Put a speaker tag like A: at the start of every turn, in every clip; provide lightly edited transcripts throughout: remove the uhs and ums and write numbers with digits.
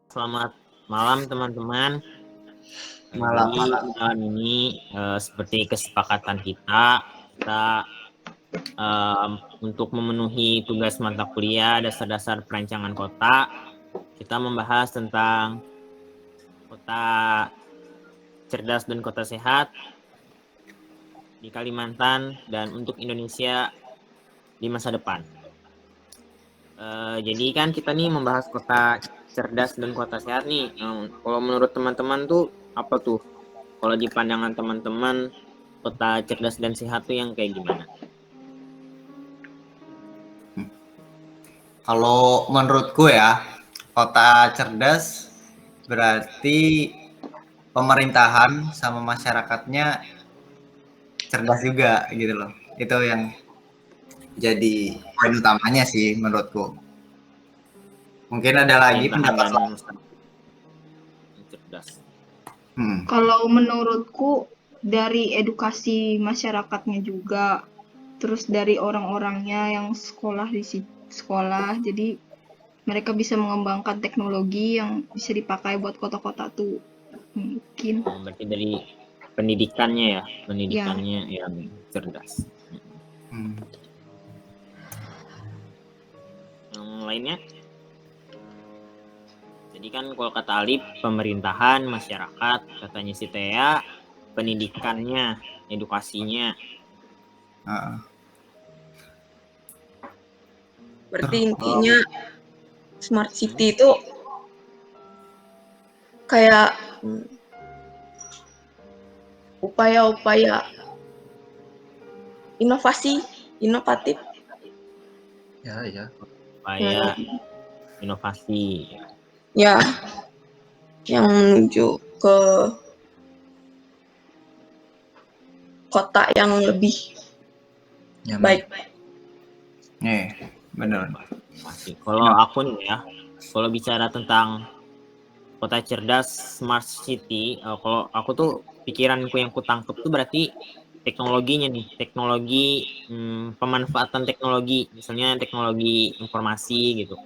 A: Selamat malam teman-teman.
B: Malam.
A: Jadi malam ini seperti kesepakatan kita untuk memenuhi tugas mata kuliah dasar-dasar perancangan kota, kita membahas tentang kota cerdas dan kota sehat di Kalimantan dan untuk Indonesia di masa depan. Jadi kan kita nih membahas kota cerdas dan kota sehat nih. Kalau menurut teman-teman tuh apa tuh? Kalau di pandangan teman-teman kota cerdas dan sehat tuh yang kayak gimana?
B: Kalau menurutku ya, kota cerdas berarti pemerintahan sama masyarakatnya cerdas juga gitu loh. Itu yang jadi poin utamanya sih menurutku. Mungkin ada lagi
A: Pemerintahan
B: pendapat
A: dan
B: lain.
A: masyarakat yang cerdas.
C: Kalau menurutku dari edukasi masyarakatnya juga, terus dari orang-orangnya yang sekolah sekolah, jadi mereka bisa mengembangkan teknologi yang bisa dipakai buat kota-kota tuh mungkin.
A: Berarti dari pendidikannya ya, pendidikannya yang cerdas. Yang lainnya? Jadi kan kalau kata Alif, pemerintahan, masyarakat, katanya si Tea, pendidikannya, edukasinya.
D: Berarti intinya smart city itu kayak upaya-upaya inovatif.
B: Ya.
A: Upaya inovasi.
D: Ya, yang menuju ke kota yang lebih baik.
B: Benar.
A: Kalau aku nih ya, kalau bicara tentang kota cerdas, smart city, kalau aku tuh pikiranku yang kutangkep tuh berarti teknologinya nih, teknologi pemanfaatan teknologi, misalnya teknologi informasi gitu.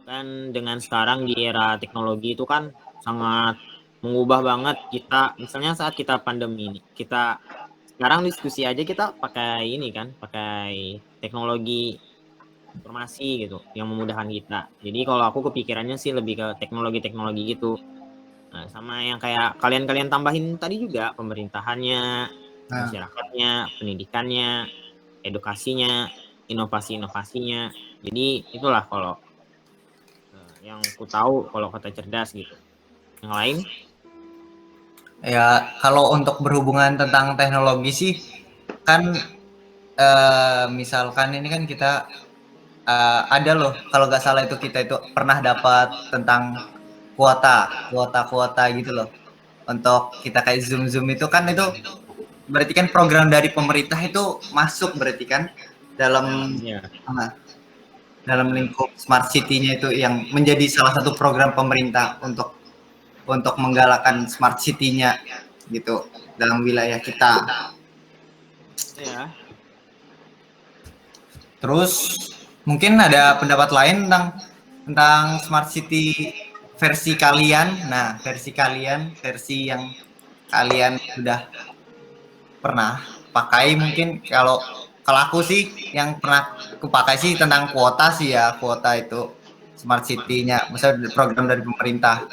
A: Kan dengan sekarang di era teknologi itu kan sangat mengubah banget kita, misalnya saat kita pandemi ini, kita sekarang diskusi aja kita pakai ini kan, pakai teknologi informasi gitu yang memudahkan kita. Jadi kalau aku kepikirannya sih lebih ke teknologi-teknologi gitu. Nah, sama yang kayak kalian tambahin tadi juga, pemerintahannya, masyarakatnya, pendidikannya, edukasinya, inovasi-inovasinya. Jadi itulah kalau yang ku tahu kalau kota cerdas gitu. Yang lain?
B: Ya, kalau untuk berhubungan tentang teknologi sih kan misalkan ini kan kita ada loh, kalau nggak salah itu kita itu pernah dapat tentang kuota gitu loh. Untuk kita kayak Zoom itu kan itu berarti kan program dari pemerintah itu masuk berarti kan dalam dalam lingkup smart city-nya itu yang menjadi salah satu program pemerintah untuk menggalakkan smart city-nya gitu dalam wilayah kita.
A: Ya.
B: Terus mungkin ada pendapat lain tentang smart city versi kalian. Nah, versi yang kalian sudah pernah pakai. Mungkin kalau aku sih yang pernah kupakai sih tentang kuota sih ya, kuota itu smart city-nya, misalnya program dari pemerintah.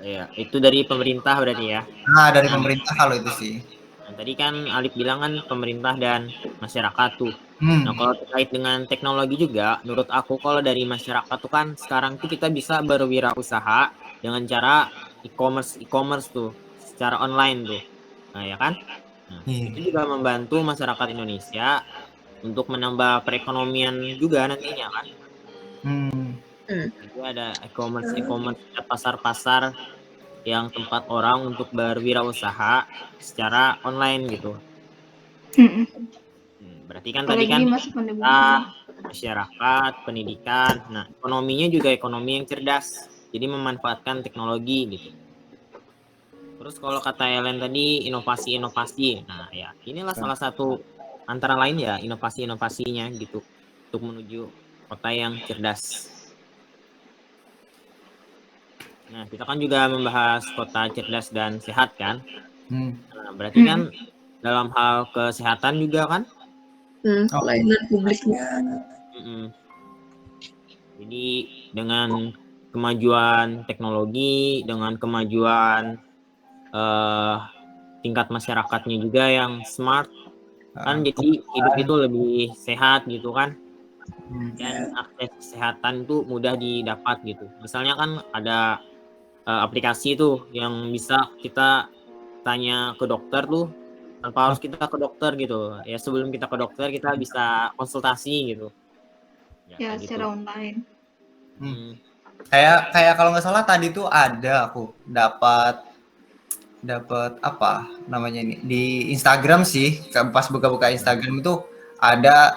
A: Ya, itu dari pemerintah berarti ya.
B: Nah, dari pemerintah kalau itu sih.
A: Nah, tadi kan Alif bilang kan pemerintah dan masyarakat tuh. Nah, kalau terkait dengan teknologi juga, menurut aku kalau dari masyarakat tuh kan sekarang tuh kita bisa berwirausaha dengan cara e-commerce tuh, secara online tuh. Nah, ya kan? Nah, itu juga membantu masyarakat Indonesia untuk menambah perekonomian juga nantinya kan. Jadi ada e-commerce, ada pasar-pasar yang tempat orang untuk berwirausaha secara online gitu. Berarti kan tadi kan masyarakat, pendidikan, nah ekonominya juga ekonomi yang cerdas, jadi memanfaatkan teknologi gitu. Terus kalau kata Ellen tadi inovasi-inovasi, nah ya inilah salah satu antara lain ya inovasi-inovasinya gitu untuk menuju kota yang cerdas. Nah, kita kan juga membahas kota cerdas dan sehat kan. Nah, berarti
C: Hmm.
A: kan dalam hal kesehatan juga kan.
D: Pelayanan publiknya.
A: Mm-mm. Jadi dengan kemajuan teknologi, dengan kemajuan tingkat masyarakatnya juga yang smart, kan jadi hidup itu lebih sehat gitu kan. Dan akses kesehatan itu mudah didapat gitu. Misalnya kan ada aplikasi tuh yang bisa kita tanya ke dokter tuh tanpa harus kita ke dokter gitu. Ya sebelum kita ke dokter kita bisa konsultasi gitu.
C: Ya,
A: Kayak
C: secara online.
B: Kayak kalau nggak salah tadi tuh ada aku dapat apa namanya ini di Instagram sih, pas buka-buka Instagram itu ada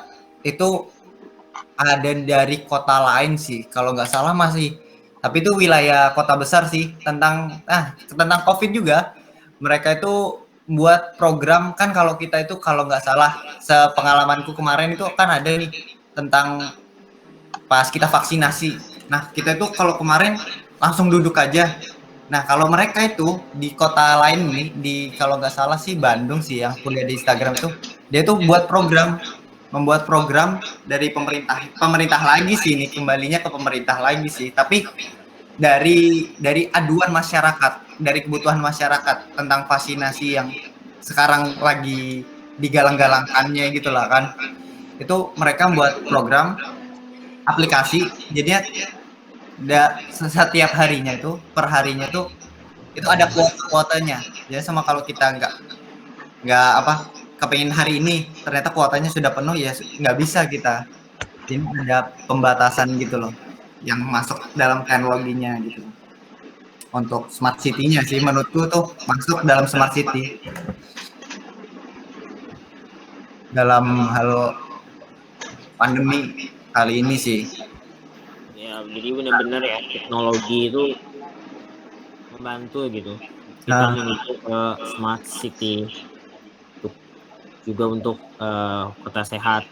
B: dari kota lain sih kalau nggak salah masih, tapi itu wilayah kota besar sih, tentang COVID juga. Mereka itu buat program kan, kalau kita itu kalau nggak salah sepengalamanku kemarin itu kan ada nih tentang pas kita vaksinasi. Nah kita itu kalau kemarin langsung duduk aja. Nah kalau mereka itu di kota lain nih, kalau nggak salah sih Bandung sih, yang kuliah di Instagram itu dia tuh membuat program dari pemerintah lagi sih, ini kembalinya ke pemerintah lagi sih, tapi dari aduan masyarakat, dari kebutuhan masyarakat tentang vaksinasi yang sekarang lagi digalang-galangkannya gitulah kan. Itu mereka buat program aplikasi, jadinya setiap harinya itu, per harinya itu ada kuotanya. Jadi sama kalau kita nggak kepengin hari ini ternyata kuotanya sudah penuh, ya nggak bisa kita. Jadi ada pembatasan gitu loh yang masuk dalam teknologinya gitu. Untuk smart city-nya sih menurutku tuh masuk dalam smart city dalam hal pandemi kali ini sih.
A: Ya, jadi benar-benar ya teknologi itu membantu gitu kita menuju ke smart city, juga untuk kota sehat.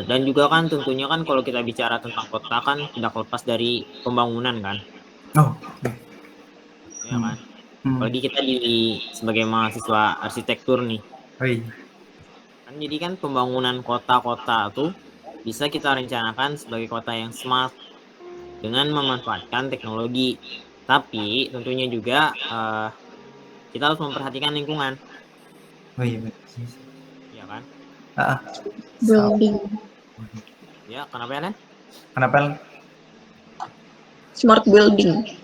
A: Dan juga kan tentunya kan kalau kita bicara tentang kota kan tidak lepas dari pembangunan kan. Ya kan. Apalagi kita sebagai mahasiswa arsitektur nih. Kan jadi kan pembangunan kota-kota tuh bisa kita rencanakan sebagai kota yang smart dengan memanfaatkan teknologi. Tapi tentunya juga kita harus memperhatikan lingkungan. Ya kan?
D: Building.
A: Ya, kenapa ya, Len?
B: Kenapa?
D: Smart building.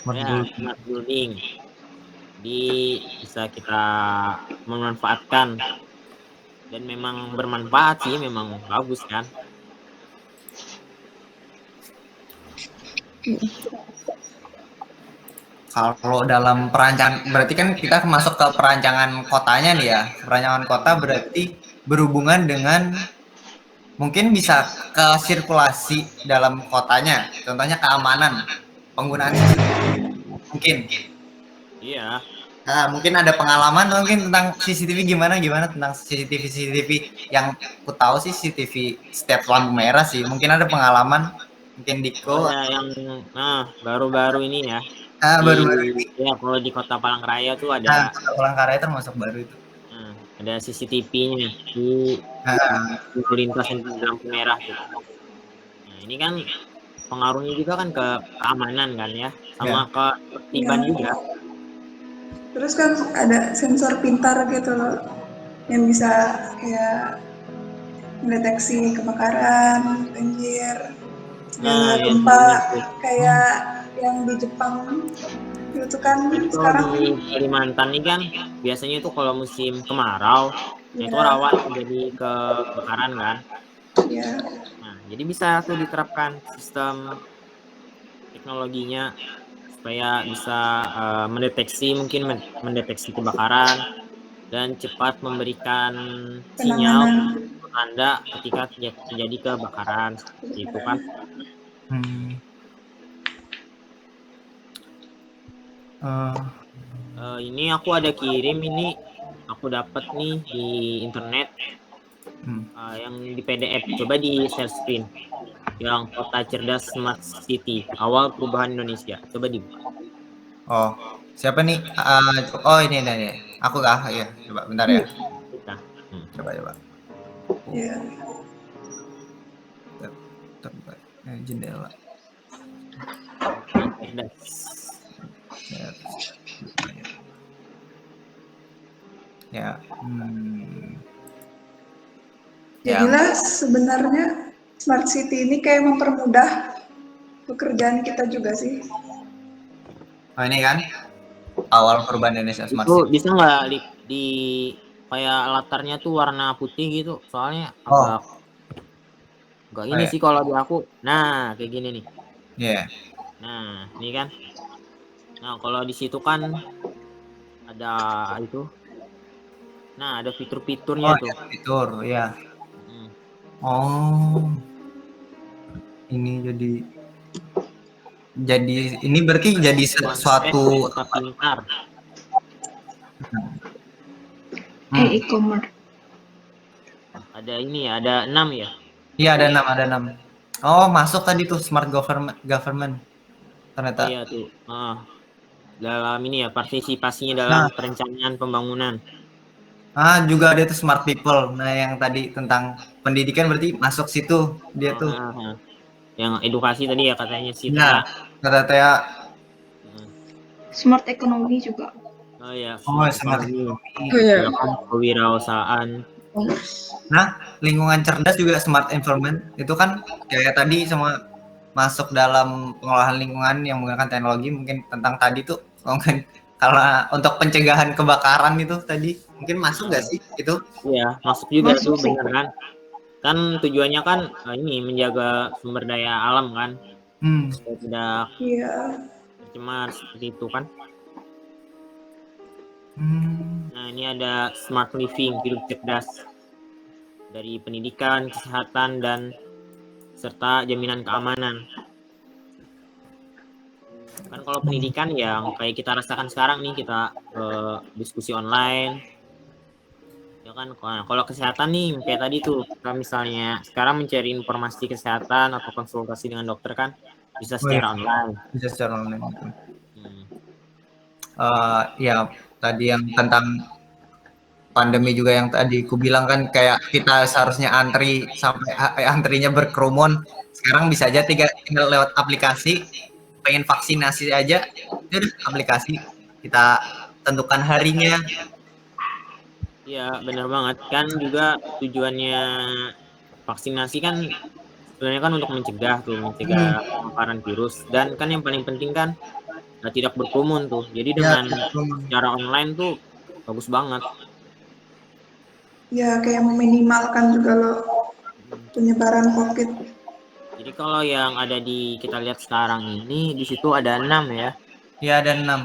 A: Smart building. Jadi bisa kita memanfaatkan dan memang bermanfaat sih, memang bagus kan.
B: Kalau dalam perancangan, berarti kan kita masuk ke perancangan kotanya nih ya. Perancangan kota berarti berhubungan dengan mungkin bisa ke sirkulasi dalam kotanya. Contohnya keamanan, penggunaan mungkin.
A: Iya.
B: Nah, mungkin ada pengalaman mungkin tentang CCTV gimana tentang CCTV yang aku tahu sih CCTV setiap lampu merah sih. Mungkin ada pengalaman, mungkin Diko.
A: Yang baru-baru ini ya.
B: Baru-baru ini.
A: Ya, kalau di Kota Palangkaraya tuh ada.
B: Kota Palangkaraya termasuk baru itu.
A: Ada CCTV-nya di lintas lampu merah gitu. Nah, ini kan pengaruhnya juga kan ke keamanan kan ya, sama ke ketertiban juga.
E: Terus kan ada sensor pintar gitu loh, yang bisa kayak mendeteksi kebakaran, banjir, gempa, kayak yang di Jepang itu kan. Sekarang
A: di Kalimantan ini kan biasanya itu kalau musim kemarau itu rawan jadi kebakaran kan. Nah, jadi bisa tuh diterapkan sistem teknologinya supaya bisa mendeteksi kebakaran dan cepat memberikan sinyal tanda ketika terjadi kebakaran gitu kan. Ini aku ada kirim, ini aku dapat nih di internet yang di PDF, coba di share screen. yang kota cerdas smart city awal perubahan Indonesia. Coba dibuka.
B: Oh, siapa nih? Oh ini nih. Aku kah? Ya, coba bentar ya.
A: Kita.
B: Coba.
E: Iya.
B: Coba. Jendela.
A: Cerdas.
B: Ya.
E: Jadilah sebenarnya smart city ini kayak mempermudah pekerjaan kita juga sih.
B: Oh ini kan awal perubahan Indonesia smart
A: Itu
B: city.
A: bisa nggak di kayak latarnya tuh warna putih gitu? Soalnya
B: Oh.
A: agak nggak ini sih kalau di aku. Nah, kayak gini nih.
B: Iya.
A: Nah, ini kan. Nah, kalau di situ kan ada itu. Nah, ada fitur-fiturnya tuh.
B: Ya, fitur, ya.
A: Hmm.
B: Oh. Ini jadi ini berarti jadi suatu
A: kota pintar.
C: E-commerce.
A: Ada ini ya, ada 6 ya?
B: Iya, ada 6. Oh, masuk tadi tuh smart government. Ternyata.
A: Iya tuh. Dalam ini ya, partisipasinya dalam perencanaan pembangunan.
B: Juga ada tuh smart people. Nah, yang tadi tentang pendidikan berarti masuk situ dia tuh.
A: Yang edukasi tadi ya katanya sih.
B: Nah, kata Tea.
C: Smart economy juga.
A: Oh ya,
B: smart economy.
A: Kewirausahaan.
B: Nah, lingkungan cerdas juga smart environment. Itu kan kayak tadi semua masuk dalam pengolahan lingkungan yang menggunakan teknologi. Mungkin tentang tadi tuh mungkin kalau untuk pencegahan kebakaran itu tadi mungkin masuk nggak sih itu?
A: Iya, masuk juga
C: Masuk
A: tuh, bener kan? Kan tujuannya kan ini menjaga sumber daya alam kan, supaya tidak tercemar seperti itu kan. Nah, ini ada smart living, hidup cerdas, dari pendidikan, kesehatan, dan serta jaminan keamanan. Kan kalau pendidikan yang kayak kita rasakan sekarang nih, kita diskusi online ya kan. Kalau kesehatan nih kayak tadi tuh, kita misalnya sekarang mencari informasi kesehatan atau konsultasi dengan dokter kan bisa secara online.
B: Bisa secara online. Ya tadi yang tentang pandemi juga yang tadi ku bilang kan kayak kita seharusnya antri sampai antrinya berkerumun, sekarang bisa aja tinggal lewat aplikasi. Pengen vaksinasi aja, udah aplikasi kita tentukan harinya.
A: Iya, benar banget kan. Juga tujuannya vaksinasi kan sebenarnya kan untuk mencegah paparan virus, dan kan yang paling penting kan tidak berkerumun tuh. Jadi dengan cara online tuh bagus banget.
E: Ya kayak meminimalkan juga loh penyebaran COVID.
A: Jadi kalau yang ada kita lihat sekarang ini, di situ ada 6 ya.
B: Iya, ada 6.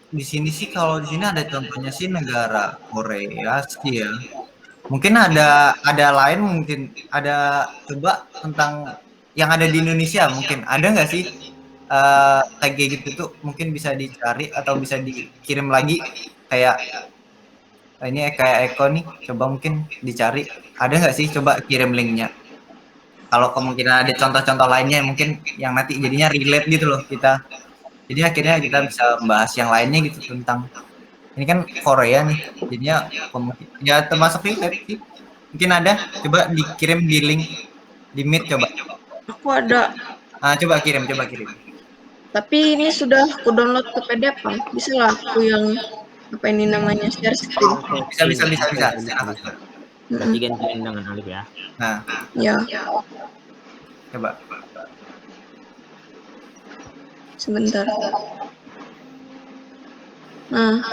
B: Di sini sih kalau di sini ada contohnya sih negara Korea sih ya. Mungkin ada lain, mungkin ada coba tentang yang ada di Indonesia, mungkin ada nggak sih kayak gitu tuh, mungkin bisa dicari atau bisa dikirim lagi kayak ini kayak Eko nih, coba mungkin dicari ada nggak sih, coba kirim linknya. Kalau kemungkinan ada contoh-contoh lainnya mungkin yang nanti jadinya relate gitu loh kita. Jadi akhirnya kita bisa membahas yang lainnya gitu tentang ini kan Korea nih, jadinya ya termasuk relate sih. Mungkin ada, coba dikirim di link di Meet coba.
D: Aku ada.
B: Coba kirim.
D: Tapi ini sudah aku download ke PDF kan. Bisa lah aku yang apa ini namanya share screen.
B: Bisa.
A: Berarti gantian dengan Alif ya.
B: Nah,
D: ya.
B: Coba.
D: Sebentar. Nah,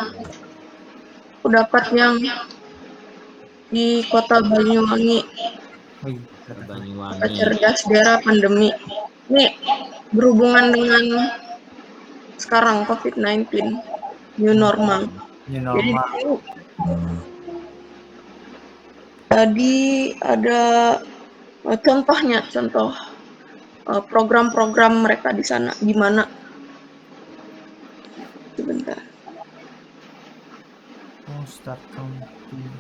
D: aku dapat yang di Kota Banyuwangi. Kota cerdas daerah pandemi. Ini berhubungan dengan sekarang COVID-19, new normal. Jadi ada contoh program-program mereka di sana gimana. Sebentar.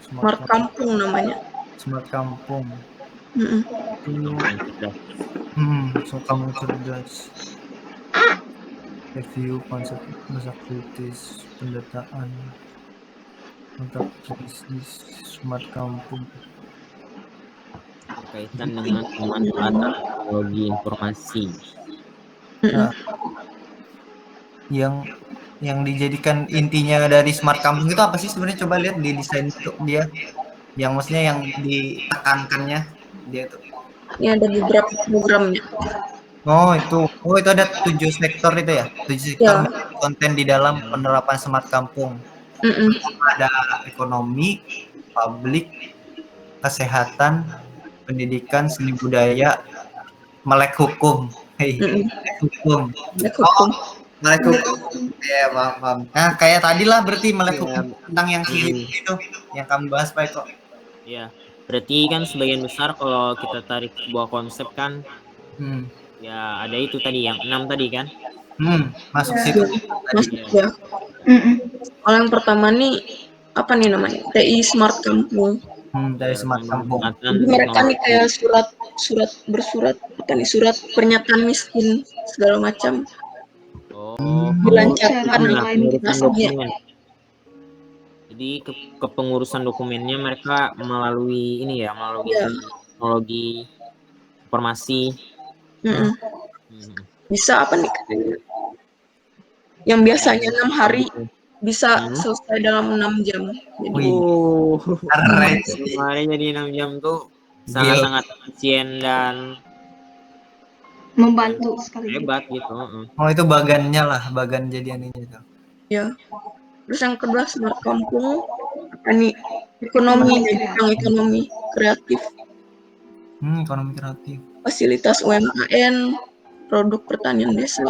B: Smart
D: Kampung namanya.
B: Smart Kampung.
D: Mm-mm.
A: Cerdas.
B: So kamu cerdas. Review konsep masa kritis, pendataan, kontak krisis, smart kampung.
A: Berkaitan dengan pemanfaatan teknologi informasi.
B: Nah, yang dijadikan intinya dari smart kampung itu apa sih sebenarnya? Coba lihat di desain itu dia, yang maksudnya yang ditekankannya dia tuh.
D: Ini ada beberapa programnya.
B: Oh itu ada 7 sektor itu ya, 7 sektor
D: Ya.
B: konten di dalam penerapan smart kampung.
D: Mm-mm.
B: Ada ekonomi, publik, kesehatan, pendidikan, seni budaya, melek hukum. Hei,
D: Mm-mm.
B: melek hukum.
D: Melek hukum.
B: Melek hukum. Ya, paham. Nah, kayak tadi lah berarti melek hukum tentang yang itu yang kamu bahas Pak Eko.
A: Iya, berarti kan sebagian besar kalau kita tarik sebuah konsep kan, ya ada itu tadi yang 6 tadi kan.
B: Masuk
E: Ya.
B: situ.
D: Masuk ya. Kalau yang pertama nih apa nih namanya? TI Smart Kampung.
B: Dari smart kampung.
D: Jadi mereka nih kayak surat surat pernyataan miskin segala macam. Dilancarkan
A: dokumen. Jadi kepengurusan dokumennya mereka melalui ini ya, melalui teknologi informasi.
D: Bisa apa nih? Yang biasanya 6 hari bisa selesai dalam 6 jam. Jadi
B: keren.
A: Jadi 6 jam tuh sangat-sangat efisien dan
C: membantu sekali.
A: Hebat gitu.
B: Oh itu bagannya lah, bagan jadiannya itu.
D: Ya. Terus yang kedua smart kampung, apa nih? Ekonomi, bidang ekonomi kreatif.
B: Ekonomi kreatif.
D: Fasilitas UMKM, produk pertanian desa.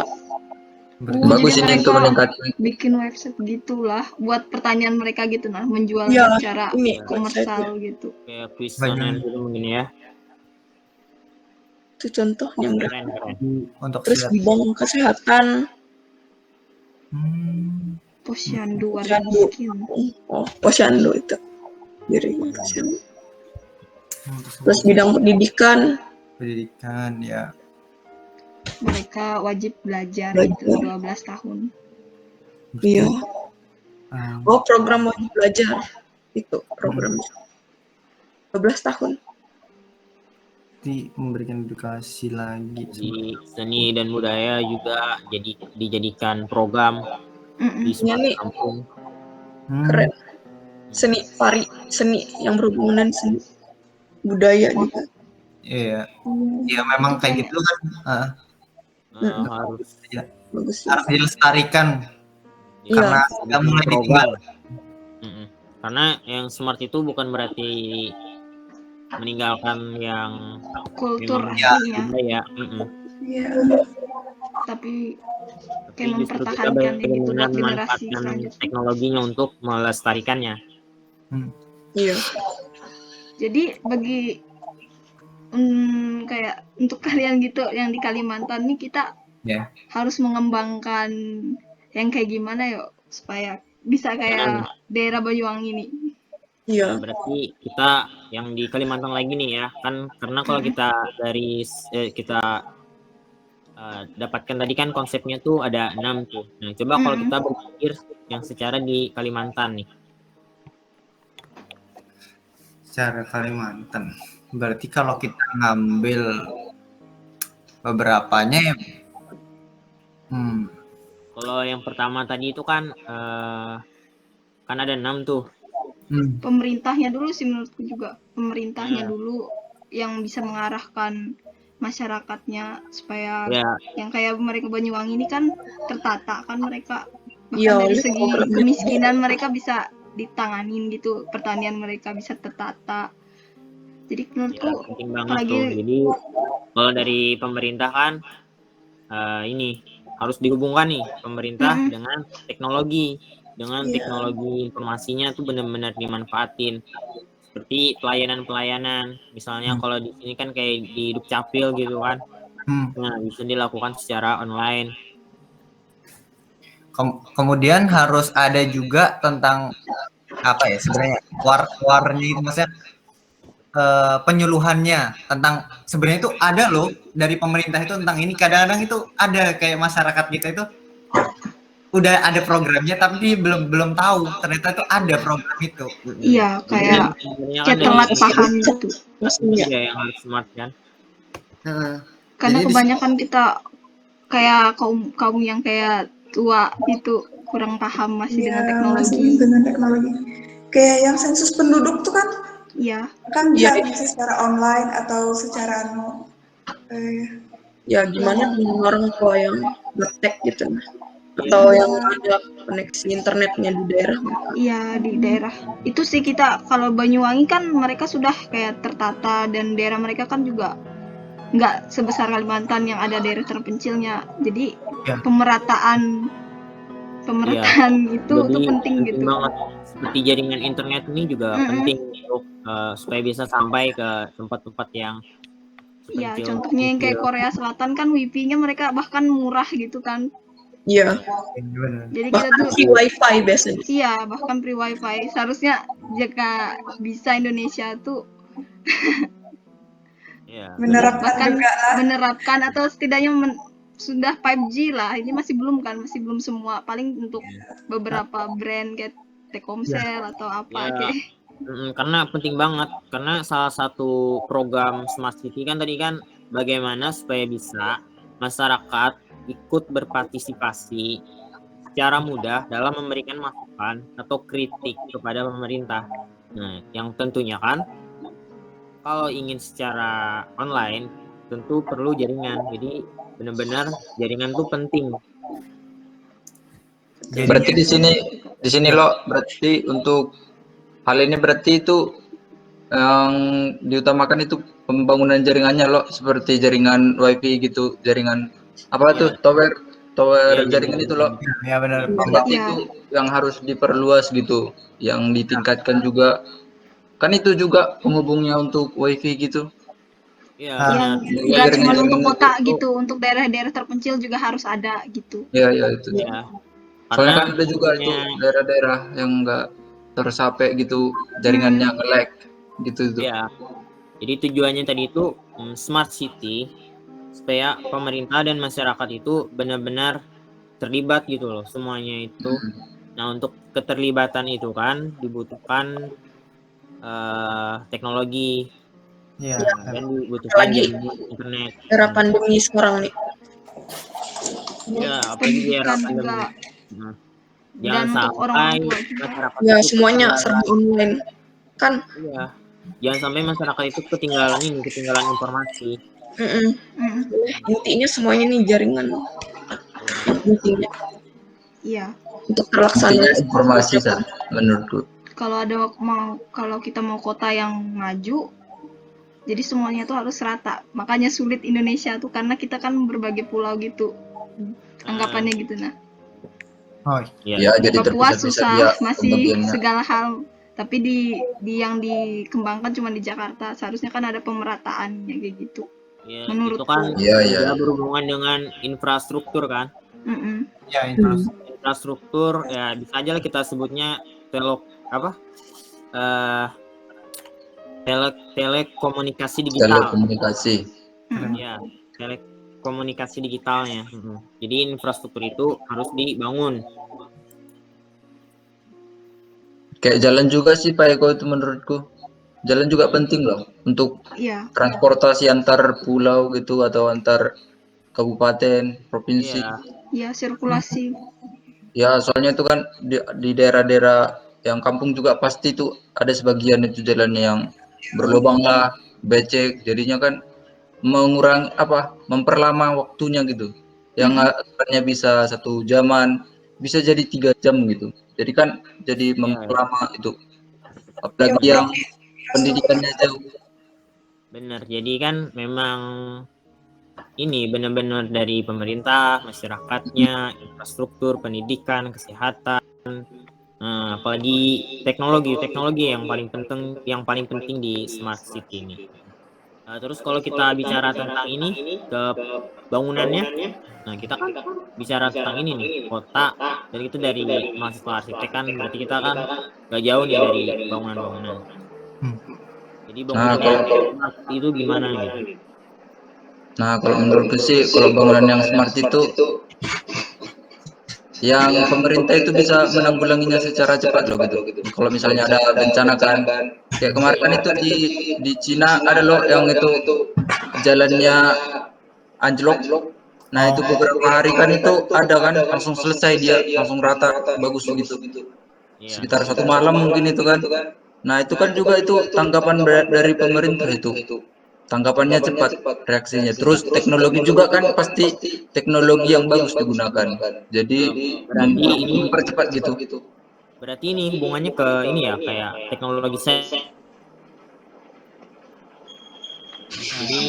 F: Bagus ini untuk meningkatkan.
C: Bikin website gitulah buat pertanian mereka gitu nah, menjual
D: Ya,
C: secara
D: ini
C: komersial gitu.
A: Kayak kuesioner gitu mungkin ya.
D: Itu contohnya mereka.
B: Untuk
D: terus bidang kesehatan.
C: Posyandu warga miskin.
D: Oh, posyandu itu. Jadi posyandu. Terus bidang pendidikan.
B: Pendidikan ya.
C: Mereka wajib belajar itu 12 tahun.
D: Iya. Oh, program wajib belajar. Itu programnya. 12 tahun.
B: Memberikan edukasi lagi.
A: Di seni dan budaya juga dijadikan program di smart kampung.
D: Keren. Seni yang berhubungan dengan seni budaya juga.
B: Iya. Ya memang kayak gitu kan.
A: Harus
B: dilestarikan. Karena sudah mulai ditinggal.
A: Karena yang smart itu bukan berarti meninggalkan yang
C: kultur aslinya.
E: Iya.
C: Tapi kayak mempertahankan gitu buat generasi selanjutnya.
A: Teknologinya untuk melestarikannya.
D: Iya.
C: Jadi bagi kayak untuk kalian gitu yang di Kalimantan nih kita harus mengembangkan yang kayak gimana yuk supaya bisa kayak daerah Banyuwangi ini.
D: Iya.
A: Berarti kita yang di Kalimantan lagi nih ya kan, karena kalau kita dari kita dapatkan tadi kan konsepnya tuh ada 6 tuh. Nah coba kalau kita berpikir yang secara di Kalimantan nih.
B: Secara Kalimantan. Berarti kalau kita ngambil beberapanya ya.
A: Kalau yang pertama tadi itu kan kan ada 6 tuh.
C: Pemerintahnya dulu sih menurutku juga. Pemerintahnya dulu yang bisa mengarahkan masyarakatnya supaya yang kayak mereka Banyuwangi ini kan tertata kan mereka. Bahkan dari segi kemiskinan mereka bisa ditanganin gitu. Pertanian mereka bisa tertata. Jadi menurutku
A: penting banget tuh. Jadi kalau dari pemerintah kan ini harus dihubungkan nih pemerintah dengan teknologi. Dengan teknologi informasinya tuh benar-benar dimanfaatin. Seperti pelayanan-pelayanan. Misalnya kalau di sini kan kayak di Dukcapil gitu kan. Nah, bisa dilakukan secara online.
B: Kemudian harus ada juga tentang apa ya sebenarnya war-warnya itu maksudnya penyuluhannya tentang sebenarnya itu ada loh dari pemerintah itu tentang ini. Kadang-kadang itu ada kayak masyarakat kita itu udah ada programnya tapi belum tahu ternyata itu ada program itu.
C: Iya, kayak
A: Sebenarnya
C: kayak
A: kan
C: telat
A: dari
C: paham gitu.
D: Maksudnya
A: ya yang harus smart kan.
C: Karena
B: Jadi di
C: kebanyakan kita kayak kaum yang kayak tua itu kurang paham masih dengan
E: Iya,
C: teknologi.
E: masih dengan teknologi. Kayak yang sensus penduduk tuh kan
C: Iya,
E: bisa
D: Iya.
E: ngisi secara online atau secara
D: ya gimana dengan orang tua yang gaptek gitu nah. Atau yang ada koneksi internetnya di daerah mereka.
C: iya di daerah. Itu sih kita kalau Banyuwangi kan mereka sudah kayak tertata dan daerah mereka kan juga nggak sebesar Kalimantan yang ada daerah terpencilnya. Jadi
B: Ya.
C: pemerataan itu
A: Jadi
C: tuh penting gitu.
A: banget. Seperti jaringan internet ini juga penting untuk supaya bisa sampai ke tempat-tempat yang
C: Iya,
A: terpencil.
C: contohnya yang kayak Korea Selatan kan wifi-nya mereka bahkan murah gitu kan.
D: Iya.
C: Jadi kita
D: Bahkan
C: tuh
D: free wifi biasanya.
C: iya, bahkan free wifi. Seharusnya jika bisa Indonesia tuh
A: Iya.
E: menerapkan
C: bahkan
E: juga lah.
C: menerapkan atau setidaknya sudah 5G lah. Ini masih belum kan, masih belum semua. Paling untuk beberapa brand kayak Telkomsel atau apa
A: Ya.
C: kayak.
A: Karena penting banget, karena salah satu program Smart City kan tadi kan bagaimana supaya bisa masyarakat ikut berpartisipasi secara mudah dalam memberikan masukan atau kritik kepada pemerintah. Nah, yang tentunya kan kalau ingin secara online tentu perlu jaringan. Jadi benar-benar jaringan tuh penting.
F: Berarti di sini lo berarti untuk hal ini berarti itu yang diutamakan itu pembangunan jaringannya lo, seperti jaringan wifi gitu, jaringan apa tuh tower jaringan itu lo.
B: Ya benar.
F: Berarti
C: Iya.
F: itu yang harus diperluas gitu, yang ditingkatkan juga. Kan itu juga penghubungnya untuk wifi gitu.
A: Iya,
C: Yang
A: benar.
C: nggak cuma
F: jaringan
C: untuk kota
A: itu-
C: gitu, untuk daerah-daerah terpencil juga harus ada gitu.
F: Ya itu.
A: Ya.
F: Soalnya
A: Karena
F: kan ada juga itu daerah-daerah yang enggak tersapai gitu, jaringannya nge-lag gitu tuh.
A: ya. Jadi tujuannya tadi itu smart city supaya pemerintah dan masyarakat itu benar-benar terlibat gitu loh semuanya itu. Nah, untuk keterlibatan itu kan dibutuhkan teknologi
B: Iya.
A: dan dibutuhkan
D: Apalagi
A: jaringan internet.
D: era pandemi sekarang nih.
A: Ya, apalagi di era
C: Pendidikan
A: pandemi.
C: juga.
A: Nah,
C: Dan
A: jangan
C: untuk
A: sampai
C: orang-orang tua juga.
A: masyarakat
D: Ya
A: itu
D: semuanya
A: ketinggalan.
D: serba online. Kan
A: Iya. Jangan sampai masyarakat itu ketinggalan informasi.
D: intinya semuanya nih jaringan. Intinya
C: Iya.
D: untuk terlaksana.
F: Intinya informasi kan menurutku.
C: Kalau kita mau kota yang maju, jadi semuanya tuh harus rata. Makanya sulit Indonesia tuh karena kita kan berbagai pulau gitu. Anggapannya gitu nah.
B: Oh,
F: Ya, jadi
C: Papua
F: terpisah-pisah
C: susah,
F: dia
C: masih
F: pembagiannya.
C: segala hal. Tapi di yang dikembangkan cuma di Jakarta. Seharusnya kan ada pemerataannya kayak gitu.
A: Ya,
C: Menurutku.
A: itu kan
F: Iya.
A: berhubungan dengan infrastruktur kan.
B: ya
A: Infrastruktur ya bisa aja lah kita sebutnya telekomunikasi digital.
F: Telekomunikasi.
A: Ya, telekomunikasi digitalnya. Jadi infrastruktur itu harus dibangun.
F: Kayak jalan juga sih Pak Eko itu menurutku. Jalan juga penting loh untuk
C: Iya.
F: transportasi antar pulau gitu atau antar kabupaten, provinsi.
C: Iya, sirkulasi.
F: Ya, soalnya itu kan di daerah-daerah yang kampung juga pasti itu ada sebagian itu jalannya yang berlubang lah, becek. Jadinya kan memperlama waktunya gitu. Yang akhirnya bisa 1 jaman, bisa jadi 3 jam gitu. Jadi kan jadi memperlama itu. Apalagi yang pendidikannya jauh.
A: Benar. Jadi kan memang ini benar-benar dari pemerintah, masyarakatnya, infrastruktur, pendidikan, kesehatan, apalagi teknologi yang paling penting di smart city ini. Terus kalau kita bicara tentang ini ke bangunannya, nah kita kan bicara tentang ini nih kota, dan itu dari mahasiswa arsitek kan berarti kita kan gak jauh nih dari bangunan-bangunan. Jadi Jadi
F: Nah,
A: bangunannya
F: kalau
A: smart itu gimana gitu?
F: kalau menurutku sih kalau bangunan yang smart itu yang pemerintah itu bisa menanggulanginya secara cepat loh gitu. Kalau misalnya ada bencana kan, kayak kemarin kan itu di Cina ada loh yang itu jalannya anjlok. Nah itu beberapa hari kan itu ada kan langsung selesai dia langsung rata bagus begitu.
A: Iya.
F: Sekitar 1 malam mungkin itu kan. Nah itu kan juga itu tanggapan dari pemerintah itu. Tanggapannya cepat reaksinya. Terus teknologi juga kan pasti teknologi yang bagus digunakan. Jadi
A: Berarti ini
F: mempercepat gitu.
A: berarti ini hubungannya ke ini ya kayak teknologi saya. Jadi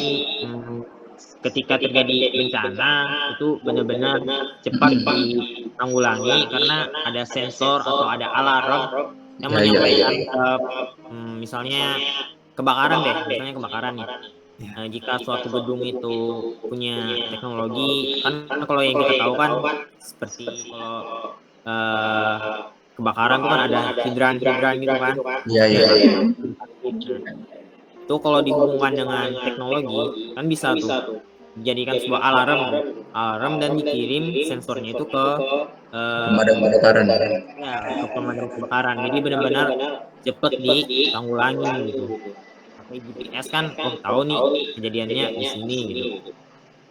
A: ketika terjadi bencana itu benar-benar cepat ditanggulangi karena ada sensor atau ada alarm yang
F: Ya,
A: menyampaikan ke misalnya kebakaran deh, misalnya kebakaran nih. Jika suatu gedung itu punya teknologi, kan kalau yang kita tahu kan seperti kalau kebakaran itu kan ada hidran gitu kan.
F: Iya, iya.
A: Itu kalau dihubungkan dengan teknologi kan bisa tuh dijadikan sebuah alarm dan dikirim sensornya itu ke
F: Pemadam kebakaran.
A: ya ke pemadam kebakaran. Jadi benar-benar cepet ditanggulangi gitu. Pakai GPS kan, oh tahu nih kejadiannya di sini gitu.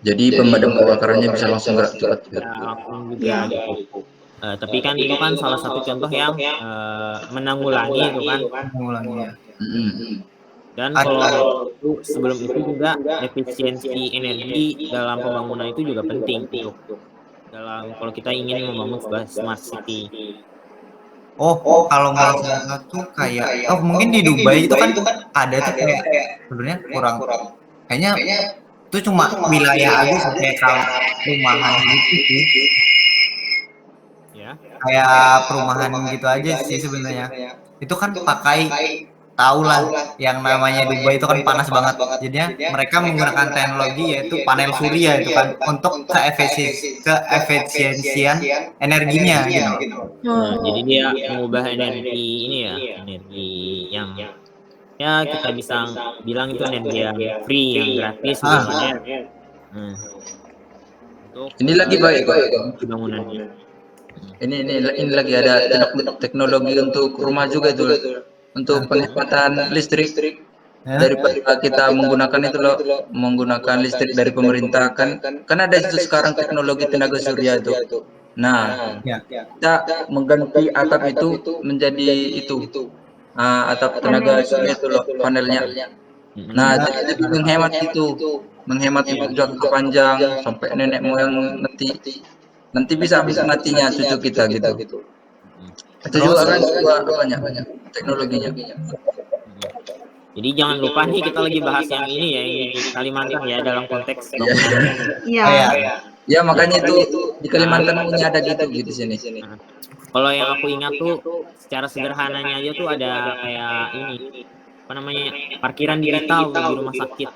F: Jadi pemadam kebakarannya bisa langsung gerak cepat.
A: Ya langsung juga gitu. Tapi kan itu kan salah satu contoh yang menanggulangi itu kan.
B: Mengulangi ya.
A: Dan kalau itu sebelum itu juga efisiensi energi dalam pembangunan itu juga penting untuk dalam kalau kita ingin membangun sebuah smart city.
B: Oh, kalau nggak salah tuh kayak, mungkin di Dubai itu kan ada tuh kayak sebenarnya kurang, kayaknya itu cuma wilayah aja sih kayak kalau perumahan gitu sih,
A: Ya.
B: kayak perumahan gitu aja sih sebenarnya. Itu kan pakai tahu lah yang namanya Dubai itu kan panas banget. Jadinya mereka menggunakan teknologi yaitu panel surya itu kan untuk keefisiensian energinya gitu.
A: Nah, jadi dia mengubah energi ini ya, energi yang ya kita bisa bilang itu energi yang free, yang gratis gitu kan ya. Untuk
F: Ini lagi baik kok.
A: bangunannya.
F: Ini lagi ada teknologi untuk rumah juga itu untuk penghematan listrik. Daripada kita menggunakan itu loh, menggunakan listrik dari pemerintah kan ada itu sekarang teknologi tenaga surya itu. Nah, kita mengganti atap itu menjadi itu atap tenaga surya itu loh panelnya. Nah, jadi lebih menghemat jangka panjang sampai nenek moyang nanti bisa menikmatinya cucu kita gitu. Itu juga kan banyak teknologinya.
A: Jadi jangan lupa nih kita lagi bahas yang ini ya, yang di Kalimantan ya dalam konteks
F: Iya.
A: bangunan.
C: Iya.
F: Ya makanya itu di Kalimantan punya ada gitu di sini.
A: Kalau yang aku ingat tuh secara sederhananya aja tuh ada kayak ini apa namanya parkiran digital di rumah sakit.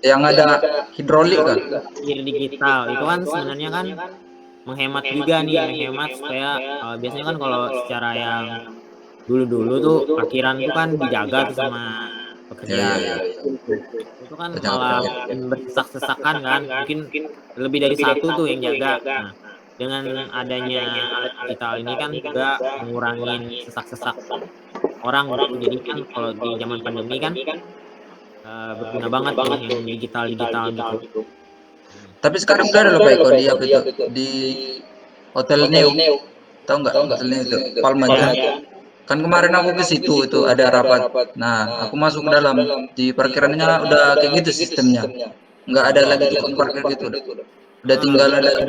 F: Yang ada hidrolik kan?
A: Parkir digital itu kan sebenarnya kan menghemat juga nih, menghemat supaya biasanya kan kalau secara yang dulu tuh parkiran itu kan dijaga tuh sama pekerja. Itu kan malah bersesak-sesakan kan, mungkin lebih dari satu tuh yang jaga. Nah, dengan adanya alat digital ini kan juga mengurangin sesak-sesak orang gitu. Jadi kan kalau di zaman pandemi kan berguna banget nih yang digital gitu.
F: Tapi sekarang udah ada loh Pak Eko di Hotel Neo. Tahu nggak Hotel Neo itu? Palma Jaya. Kan kemarin aku ke situ itu ada rapat. Nah, aku masuk ke dalam di parkirannya udah kayak gitu sistemnya. Nggak ada lagi tukang parkir gitu. Udah tinggal ada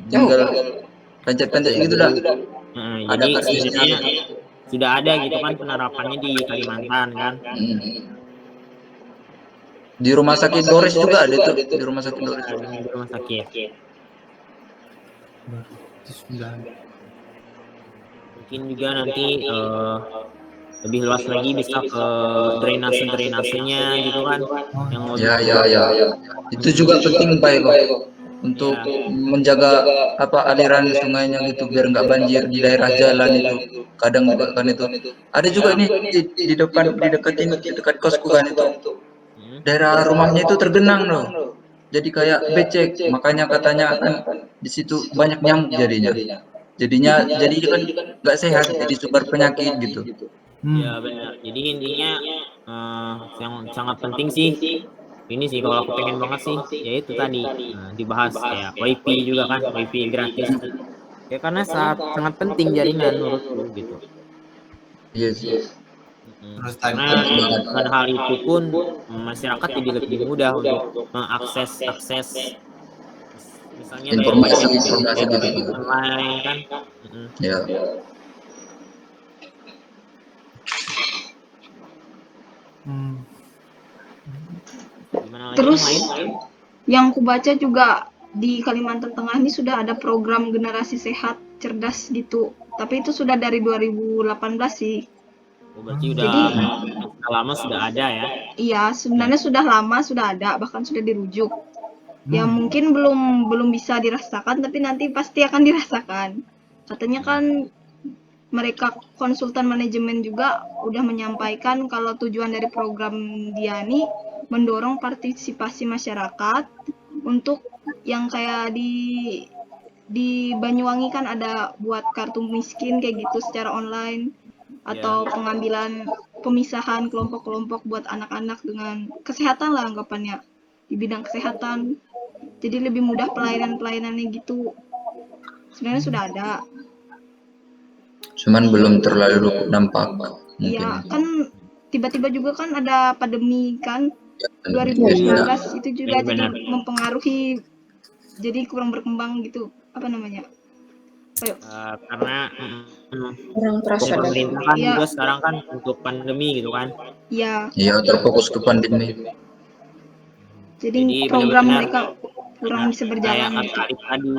F: tinggal pencet-pencet gitu dah.
A: Jadi sebenarnya sudah ada gitu kan penerapannya di Kalimantan kan.
F: Di rumah sakit Doris juga ada tuh, di rumah sakit Doris.
A: Di rumah sakit. Mungkin juga nanti lebih luas lagi bisa ke drainasenya gitu kan. Yang
F: Ya. Itu juga penting Pak Eko. untuk menjaga aliran sungainya gitu biar nggak banjir di daerah jalan itu. Kadang juga kan itu. Ada juga nih di dekat ini dekat kosku kan itu. Daerah rumahnya itu tergenang loh. Jadi kayak becek, makanya katanya kan di situ banyak nyamuk jadinya. Jadi kan nggak sehat, jadi sumber penyakit gitu.
A: Ya benar. Jadi intinya yang sangat penting sih ini sih kalau aku pengen banget sih yaitu tadi dibahas kayak WiFi juga kan, WiFi gratis. Ya karena sangat penting jaringan menurutku gitu.
F: Iya sih.
B: Terus tadi
A: Karena dengan hal itu pun masyarakat jadi lebih mudah untuk mengakses misalnya
F: Informasi
A: gitu
F: gitu.
A: online kan.
F: Ya.
A: Gimana lagi
C: Terus
A: yang lain?
C: yang ku baca juga di Kalimantan Tengah ini sudah ada program generasi sehat cerdas gitu. Tapi itu sudah dari 2018 sih.
A: Oh, berarti udah lama sudah ada ya?
C: Iya, sebenarnya sudah lama sudah ada, bahkan sudah dirujuk. Ya mungkin belum bisa dirasakan, tapi nanti pasti akan dirasakan. Katanya kan mereka konsultan manajemen juga udah menyampaikan kalau tujuan dari program dia nih mendorong partisipasi masyarakat untuk yang kayak di Banyuwangi kan ada buat kartu miskin kayak gitu secara online atau pengambilan pemisahan kelompok-kelompok buat anak-anak dengan kesehatan lah anggapannya di bidang kesehatan. Jadi lebih mudah pelayanannya gitu. Sebenarnya sudah ada.
F: Cuman belum terlalu nampak.
C: Iya, kan tiba-tiba juga kan ada pandemi kan 2019 itu juga jadi mempengaruhi jadi kurang berkembang gitu apa namanya
A: karena
D: Kurang terasa
A: pemerintah kan juga sekarang kan untuk pandemi gitu kan.
C: Iya.
F: Iya, terfokus ke pandemi.
C: Jadi program mereka kurang bisa berjalan.
A: Kayak kata Alif tadi,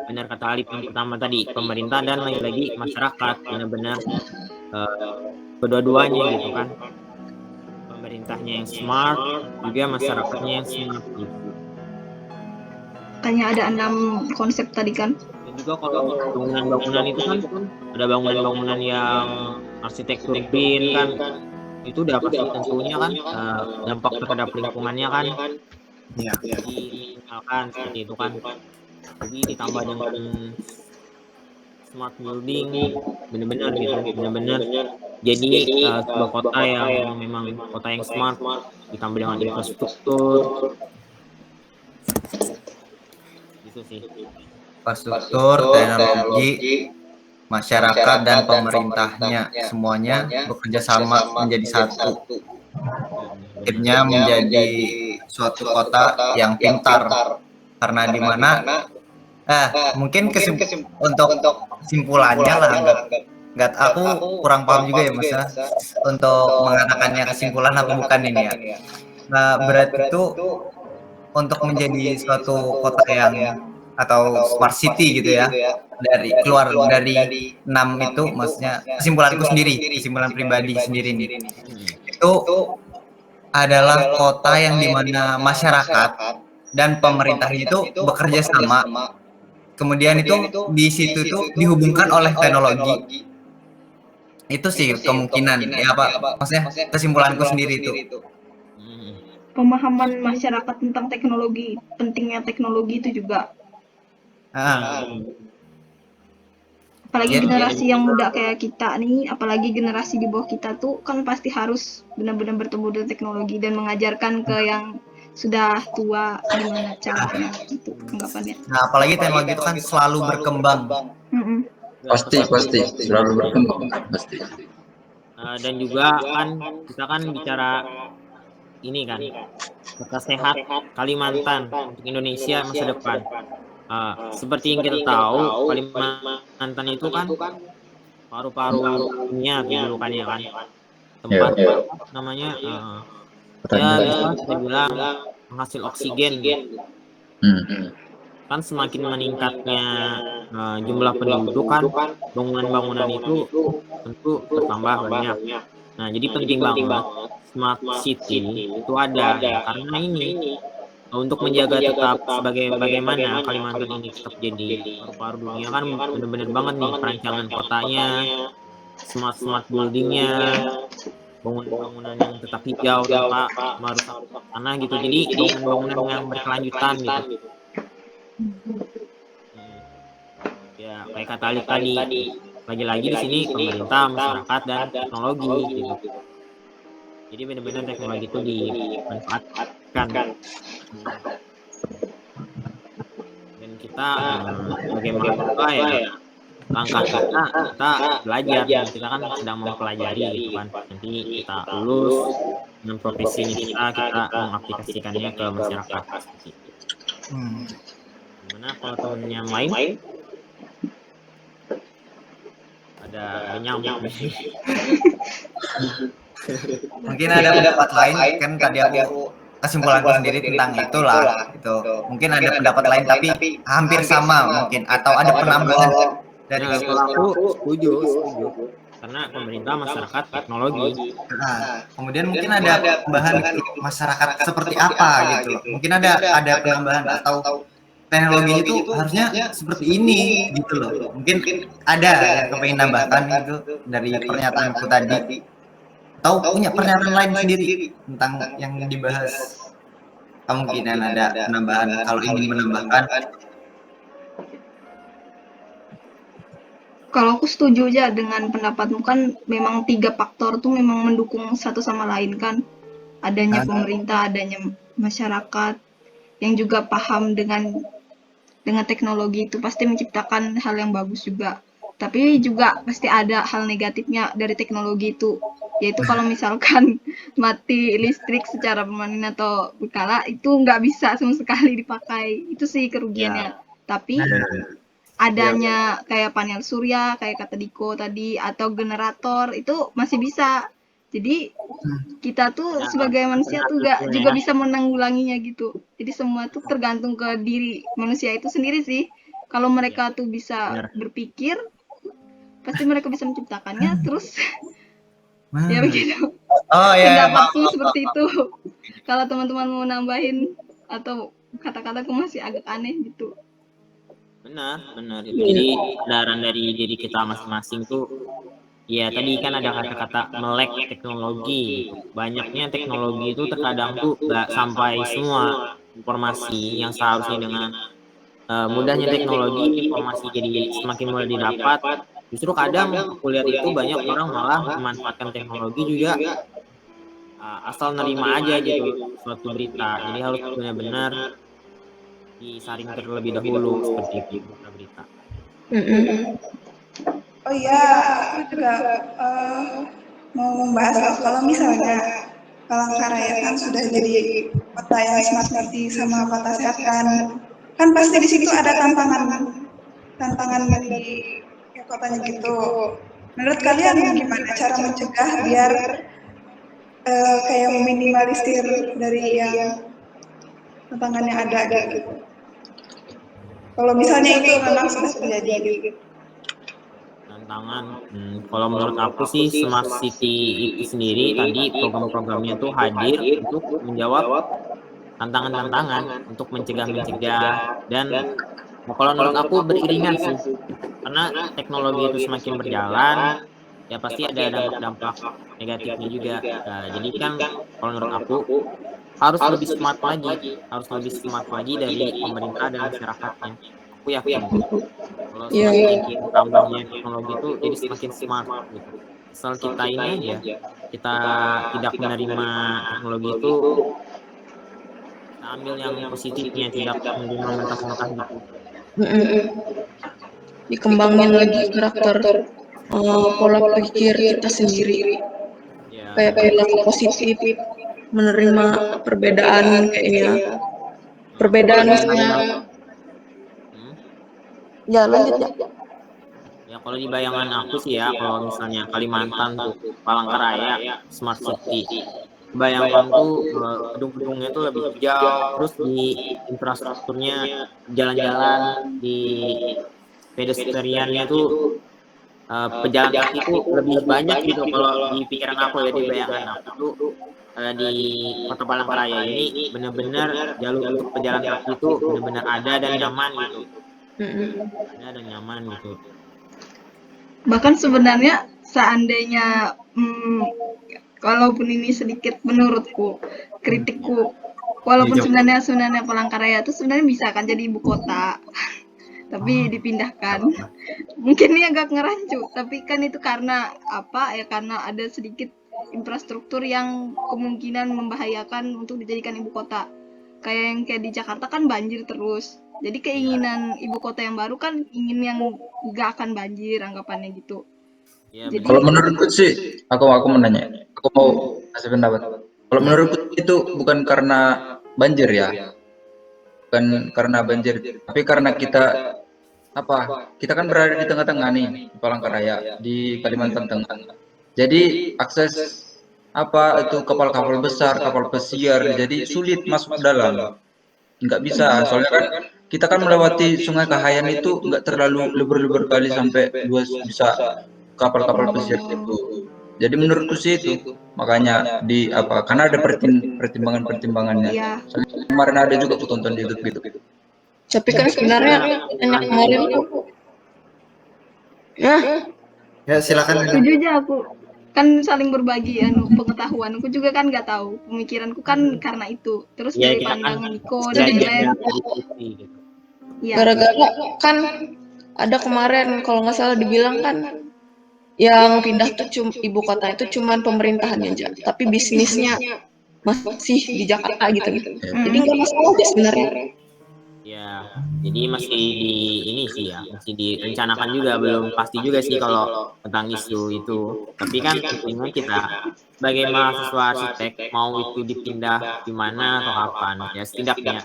A: benar kata Alif yang pertama tadi, pemerintah dan lagi-lagi masyarakat benar-benar kedua-duanya gitu kan. Pemerintahnya yang smart, juga masyarakatnya yang smart gitu.
C: Kayaknya ada 6 konsep tadi kan.
A: Dan juga kalau bangunan-bangunan itu kan ada bangunan-bangunan yang arsitektur green kan, itu udah pasti tentunya kan dampak terhadap lingkungannya kan.
B: Ya.
A: Misalkan seperti itu kan. Jadi ditambah dengan smart building, benar-benar gitu, benar-benar jadi sebuah kota yang memang kota yang smart, ditambah dengan infrastruktur, gitu sih.
B: Infrastruktur, teknologi, masyarakat dan pemerintahnya semuanya bekerja sama menjadi satu. Akhirnya menjadi suatu kota yang pintar karena di mana mungkin untuk kesimpulannya lah nggak aku kurang paham juga ya Mas ya untuk mengatakannya kesimpulan apa bukan ini ya. Nah, berarti itu untuk menjadi suatu kota yang atau smart city gitu ya keluar dari 6 itu maksudnya kesimpulanku sendiri, kesimpulan pribadi sendiri nih. Itu adalah kota yang dimana masyarakat dan pemerintahnya itu bekerja sama. Kemudian itu di situ itu dihubungkan oleh teknologi. Itu sih kemungkinan ya Pak. Maksudnya kesimpulanku sendiri itu.
C: Pemahaman masyarakat tentang teknologi, pentingnya teknologi itu juga. Apalagi generasi yang muda kayak kita nih, apalagi generasi di bawah kita tuh kan pasti harus benar-benar bertemu dengan teknologi dan mengajarkan ke yang sudah tua gimana caranya gitu anggapannya.
B: Nah, apalagi teknologi itu kan selalu berkembang.
F: Pasti selalu berkembang pasti.
A: Dan juga kan kita kan bicara ini kan kota sehat Kalimantan untuk Indonesia masa depan. Seperti yang kita tahu, Kalimantan itu kan paru-paru dunia julukannya kan, tempat namanya ya bisa kita bilang penghasil oksigen. Kan semakin meningkatnya jumlah penduduk kan, bangunan-bangunan itu tentu bertambah banyak. Nah, jadi penting banget smart city itu ada karena ini untuk menjaga tetap bagaimana Kalimantan ini tetap jadi paru-paru dunia kan bener-bener banget nih perancangan kotanya, smart buildingnya, bangunan-bangunan yang tetap hijau tanpa merusak tanah gitu. Jadi bangunan-bangunan yang berkelanjutan gitu. Ya kayak kata Alif tadi, lagi-lagi di sini pemerintah, masyarakat dan teknologi gitu. Jadi benar-benar teknologi itu dimanfaatkan. Dan kita sebagai mahasiswa ya langkah kita belajar dan kita kan sedang mempelajari gitu kan. Nanti kita lulus dengan profesinya kita mengaplikasikannya ke masyarakat seperti itu. Gimana kalau temen yang lain? Ada nyambung nih.
B: Mungkin ada pendapat lain, kan tadi aku kesimpulanku sendiri tentang itulah gitu. Mungkin ada pendapat lain tapi hampir sama mungkin, atau ada penambahan dari
A: Kalau aku setuju karena pemerintah, masyarakat, teknologi.
B: Nah, kemudian mungkin ada tambahan gitu, masyarakat seperti apa gitu loh. Mungkin ada penambahan atau teknologi itu harusnya seperti ini gitu loh. Mungkin ada yang kepengen nambahkan gitu dari pernyataanku tadi. Atau punya pernyataan lain sendiri tentang yang dibahas. Kemungkinan ada penambahan kalau ingin menambahkan.
C: Kalau aku setuju aja dengan pendapatmu, kan memang 3 faktor tuh memang mendukung satu sama lain kan. Adanya pemerintah, adanya masyarakat yang juga paham dengan teknologi itu pasti menciptakan hal yang bagus juga. Tapi juga pasti ada hal negatifnya dari teknologi itu, yaitu kalau misalkan mati listrik secara permanen atau berkala itu nggak bisa sama sekali dipakai. Itu sih kerugiannya. Tapi adanya kayak panel surya, kayak kata Diko tadi, atau generator itu masih bisa. Jadi kita tuh sebagai manusia tuh juga bisa menanggulanginya gitu. Jadi semua tuh tergantung ke diri manusia itu sendiri sih. Kalau mereka tuh bisa berpikir, pasti mereka bisa menciptakannya. Terus ya begitu.
B: Oh ya.
C: Pendapatku seperti itu. Kalau teman-teman mau nambahin atau kata-kataku masih agak aneh gitu.
A: Benar. Jadi kesadaran dari diri kita masing-masing tuh, ya tadi kan ada kata-kata melek teknologi. Banyaknya teknologi itu terkadang tuh nggak sampai semua informasi yang seharusnya dengan mudahnya teknologi, informasi jadi semakin mudah didapat. Justru kadang aku lihat itu banyak orang malah memanfaatkan teknologi juga asal nerima aja gitu suatu berita. Jadi harus benar-benar disaring terlebih dahulu seperti itu berita.
E: Oh iya, aku juga mau membahas kalau misalnya Palangkaraya kan sudah jadi kota yang smart city sama kota sehat kan pasti di situ ada tantangan dari kotanya gitu. Menurut kalian gimana cara mencegah biar kayak meminimalisir dari yang tantangan yang ada gitu? Kalau misalnya itu memang sudah terjadi gitu.
A: Tantangan, kalau menurut aku sih Smart City itu sendiri tadi program-programnya tuh hadir untuk menjawab tantangan-tantangan, untuk mencegah dan kalau menurut aku beriringan sih, karena teknologi itu semakin berjalan ya pasti ada dampak negatifnya juga. Jadi kan kalau menurut aku harus lebih smart lagi dari pemerintah dan masyarakatnya. Aku yakin kalau semakin tambahnya teknologi itu jadi semakin smart gitu. Asal kita ini aja, kita tidak menerima teknologi itu, kita ambil yang positifnya, tidak menerima mentah-mentah gitu.
D: Dikembangin lagi karakter pola pikir kita sendiri. Kayak perilaku positif, menerima perbedaan kayaknya. Perbedaan misalnya. Ya lanjut ya.
A: Ya kalau di bayangan aku sih ya, kalau misalnya Kalimantan tuh Palangkaraya Smart City, bayangkan tuh gedung-gedungnya tuh lebih hijau, terus di infrastrukturnya jalan-jalan, di pedestriannya tuh pejalan kaki itu lebih banyak gitu kalau di pikiran aku ya, di bayangan aku tuh di Kota Palangkaraya ini benar-benar jalur untuk pejalan kaki itu benar-benar ada dan nyaman gitu. Ada dan nyaman gitu.
C: Bahkan sebenarnya seandainya walaupun ini sedikit menurutku kritikku, walaupun sebenarnya Palangkaraya itu sebenarnya bisa kan jadi ibu kota, tapi dipindahkan. Mungkin ini agak ngerancu, tapi kan itu karena apa ya, karena ada sedikit infrastruktur yang kemungkinan membahayakan untuk dijadikan ibu kota. Kayak di Jakarta kan banjir terus. Jadi keinginan ibu kota yang baru kan ingin yang nggak akan banjir, anggapannya gitu.
A: Ya,
C: Jadi
F: Kalau menurutku sih, aku mau nanya, aku mau kasih pendapat. Kalau menurutku itu bukan karena banjir ya, bukan karena banjir, tapi karena kita kita kan berada di tengah-tengah nih, di Palangkaraya, di Kalimantan Tengah. Jadi akses itu kapal-kapal besar, kapal pesiar, jadi sulit masuk ke dalam. Nggak bisa, soalnya kan kita kan melewati Sungai Kahayan itu nggak terlalu lebar-lebar kali sampai luas bisa kapal-kapal pesiar itu. Jadi menurutku sih itu makanya karena ada pertimbangan-pertimbangannya.
C: ya
F: Kemarin ada juga aku tonton di YouTube gitu.
D: Tapi kan sebenarnya anak kemarin tuh,
B: Ya silakan.
C: setuju aja aku, kan saling berbagi pengetahuan. Aku juga kan nggak tahu, pemikiranku kan karena itu. Terus
A: ya
C: dari
A: kita kan
C: pandangan Niko dan
A: belajar
C: lain,
A: dari diskusi gitu.
C: ya
D: gara-gara kan ada kemarin kalau nggak salah dibilang kan yang pindah tuh ibu kota itu cuman pemerintahannya aja, tapi bisnisnya masih di Jakarta gitu. Jadi nggak masalah aja sebenarnya.
A: Ya, jadi masih ini sih ya, masih direncanakan juga, belum pasti juga sih kalau tentang isu itu. Tapi kan tentunya kita sebagai mahasiswa arsitek mau itu dipindah di mana atau kapan, ya setidaknya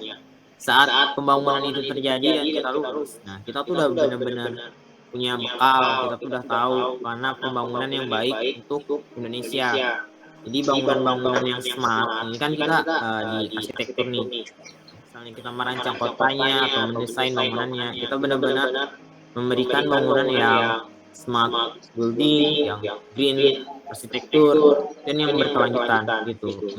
A: saat pembangunan itu terjadi dan kita lulus, nah kita tuh udah benar-benar punya bekal, kita tuh udah tahu mana pembangunan yang baik untuk Indonesia. Jadi bangunan-bangunan yang smart, ini kan kita di arsitektur nih. Misalnya kita merancang kotanya atau mendesain bangunannya, kita benar-benar memberikan bangunan yang smart building, yang green arsitektur, dan yang berkelanjutan gitu.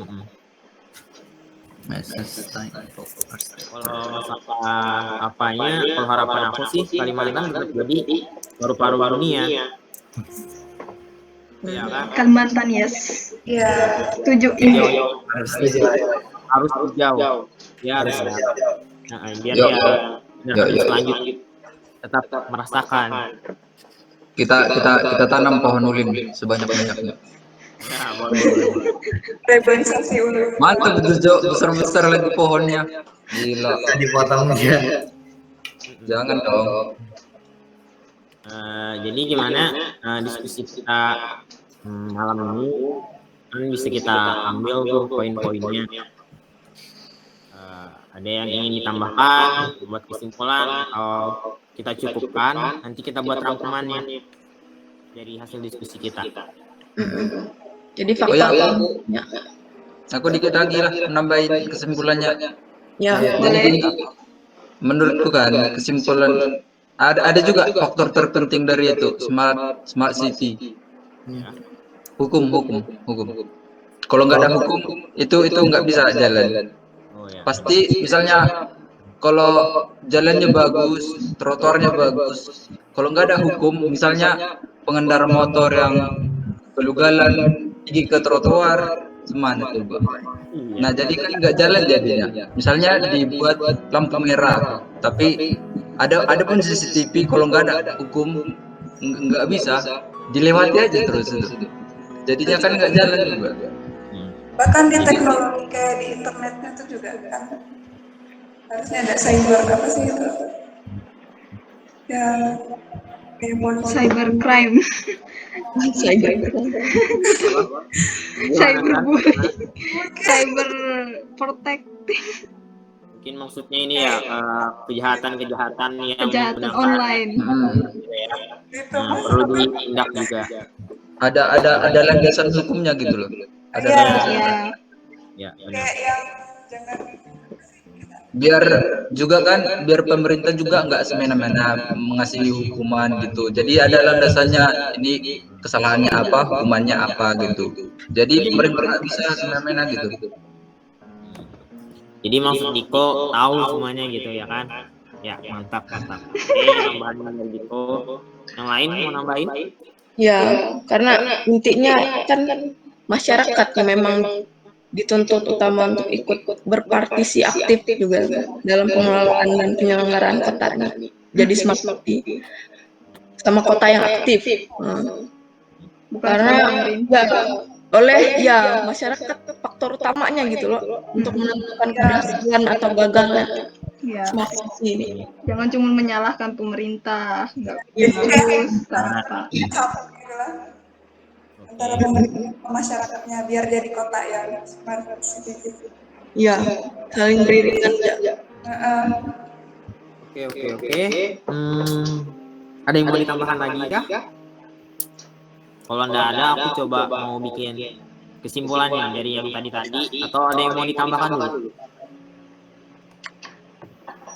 A: Kalau masalah kalau harapan aku sih Kalimantan tetap jadi paru-paru dunia. Ya kan?
C: Kalimantan, yes.
E: Iya.
C: Setuju ini.
A: Harus hijau. Ya, harus. Nah, biar selanjutnya tetap merasakan.
F: Kita tanam pohon ulin sebanyak-banyaknya.
A: Ya, boleh.
E: Reboisasi ulin.
F: Mantap, besar-besar lagi pohonnya. Gila.
B: Dipotong dia.
F: Jangan dong.
A: Jadi gimana diskusi kita malam ini kan bisa kita ambil tuh poin-poinnya. Ada yang ingin ditambahkan buat kesimpulan atau kita cukupkan, nanti kita buat rangkumannya dari hasil diskusi kita.
D: Jadi fakta.
F: Aku dikit lagi lah nambahin kesimpulannya.
D: Ya,
F: Jadi menurutku kan kesimpulan ada juga faktor terpenting dari itu smart city. Hukum. Kalau nggak ada hukum itu nggak bisa jalan. Pasti misalnya kalau jalannya bagus, trotoarnya bagus, kalau nggak ada hukum, misalnya pengendara motor yang belugalan pergi ke trotoar, gimana coba? Nah jadi kan nggak jalan jadinya. Misalnya dibuat lampu merah, tapi ada pun CCTV, kalau nggak ada hukum nggak bisa, dilewati aja terus itu. Jadinya kan nggak jalan juga.
E: Bahkan di teknologi kayak di internetnya tuh juga kan harusnya ada cyber apa sih itu yang
C: Cyber crime, cyberbullying, cyber protecting,
A: mungkin maksudnya ini ya kejahatan yang
C: kejahatan online.
A: Nah, perlu ditindak juga.
F: Ada landasan hukumnya gitu loh. Ada
C: Ya,
A: Ya, benar.
E: kayak yang jangan
F: biar juga kan biar pemerintah juga nggak semena-mena mengasih hukuman gitu. Jadi ada landasannya, ini kesalahannya apa, hukumannya apa gitu. Jadi pemerintah nggak bisa semena-mena gitu.
A: Jadi maksud Diko tahu semuanya gitu ya kan? Ya, mantap. Oke, tambahan dari Diko. Yang lain mau nambahin?
D: Ya, karena intinya kan masyarakat yang memang dituntut utama untuk ikut berpartisi aktif juga dalam pengelolaan dan penyelenggaraan kota ini. Jadi smart city sama kota yang aktif.
C: Bukan
D: Karena
C: cuma pemerintah.
D: ya oleh ya masyarakat faktor utamanya gitu loh untuk menentukan keberhasilan atau gagalnya
C: Ya,
D: smart city ini.
C: jangan cuma menyalahkan pemerintah, nggak
E: Jadi kayak
C: bagus, apa.
E: satu gitu lah antara pemerintah sama masyarakatnya biar jadi kota yang smart city gitu.
D: Ya, saling beriringan aja.
A: Oke. Ada yang mau ditambahkan lagi kah? Kalau nggak ada, aku coba mau bikin kesimpulannya dari yang tadi atau ada yang mau ditambahkan dulu?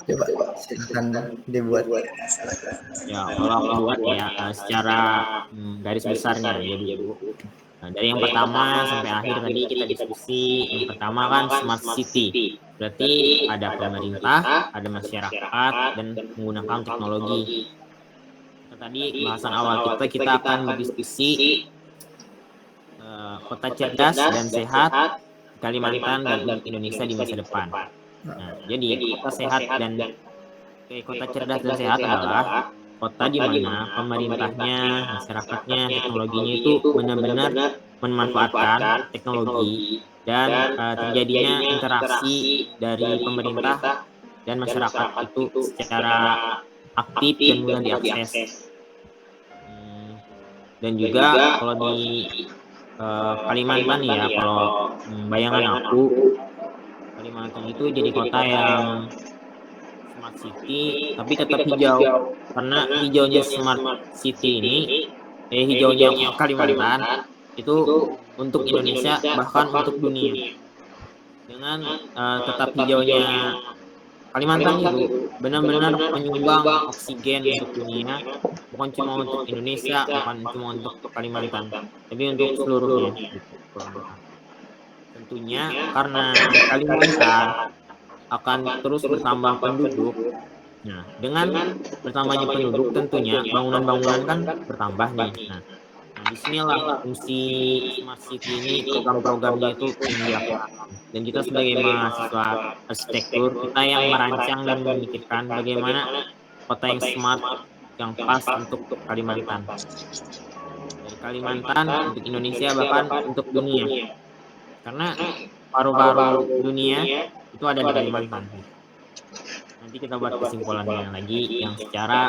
B: Coba silakan dibuat.
A: Ya, kalau aku buat ya secara garis besarnya ya dulu. Nah, dari yang pertama sampai akhir tadi kita diskusi. Yang pertama kan smart city. Berarti ada pemerintah, ada masyarakat, dan menggunakan teknologi. Tadi bahasan awal kita akan berdiskusi kota cerdas dan sehat Kalimantan dan untuk Indonesia di masa depan. Nah, jadi kota sehat dan kota cerdas dan sehat adalah kota di mana pemerintahnya, masyarakatnya, teknologinya itu benar-benar memanfaatkan teknologi dan terjadinya interaksi dari pemerintah dan masyarakat itu secara aktif dan mudah diakses. Dan juga kalau di Kalimantan ya, kalau bayangan aku Kalimantan itu jadi kota yang smart city tapi tetap hijau, karena hijaunya smart city ini hijaunya Kalimantan itu untuk Indonesia bahkan untuk dunia. Dengan tetap hijaunya Kalimantan itu benar-benar menyumbang oksigen untuk dunia, bukan cuma untuk Indonesia, bukan cuma untuk Kalimantan, tapi untuk seluruhnya. Tentunya karena di Kalimantan akan terus bertambah penduduk. Nah, dengan bertambahnya penduduk tentunya bangunan-bangunan kan bertambah nih. Nah, disinilah fungsi smart city ini, program-programnya itu yang dilakukan. Dan kita sebagai mahasiswa arsitektur, kita yang merancang dan memikirkan bagaimana kota yang smart, yang pas untuk Kalimantan. Dari Kalimantan untuk Indonesia bahkan untuk dunia. Karena paru-paru dunia itu ada di Kalimantan. Nanti kita buat kesimpulannya lagi yang secara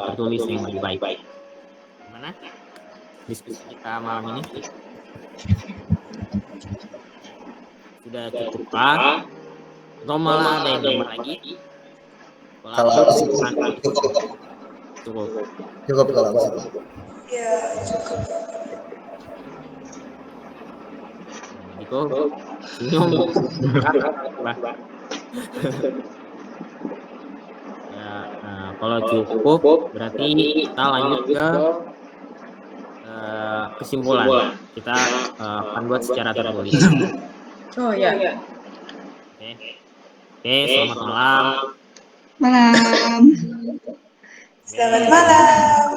A: tertulis yang lebih baik. Gimana diskusi kita malam ini? Sudah cukupkah? Atau malah ada yang nambah lagi?
B: Kalau cukup kalau
E: Ya, cukup.
A: Diko, senyum. Ya, kalau cukup berarti kita lanjut ke kesimpulan. Kita akan buat secara tertulis.
D: Oh ya.
A: Oke, selamat malam.
C: Malam.
E: Selamat malam.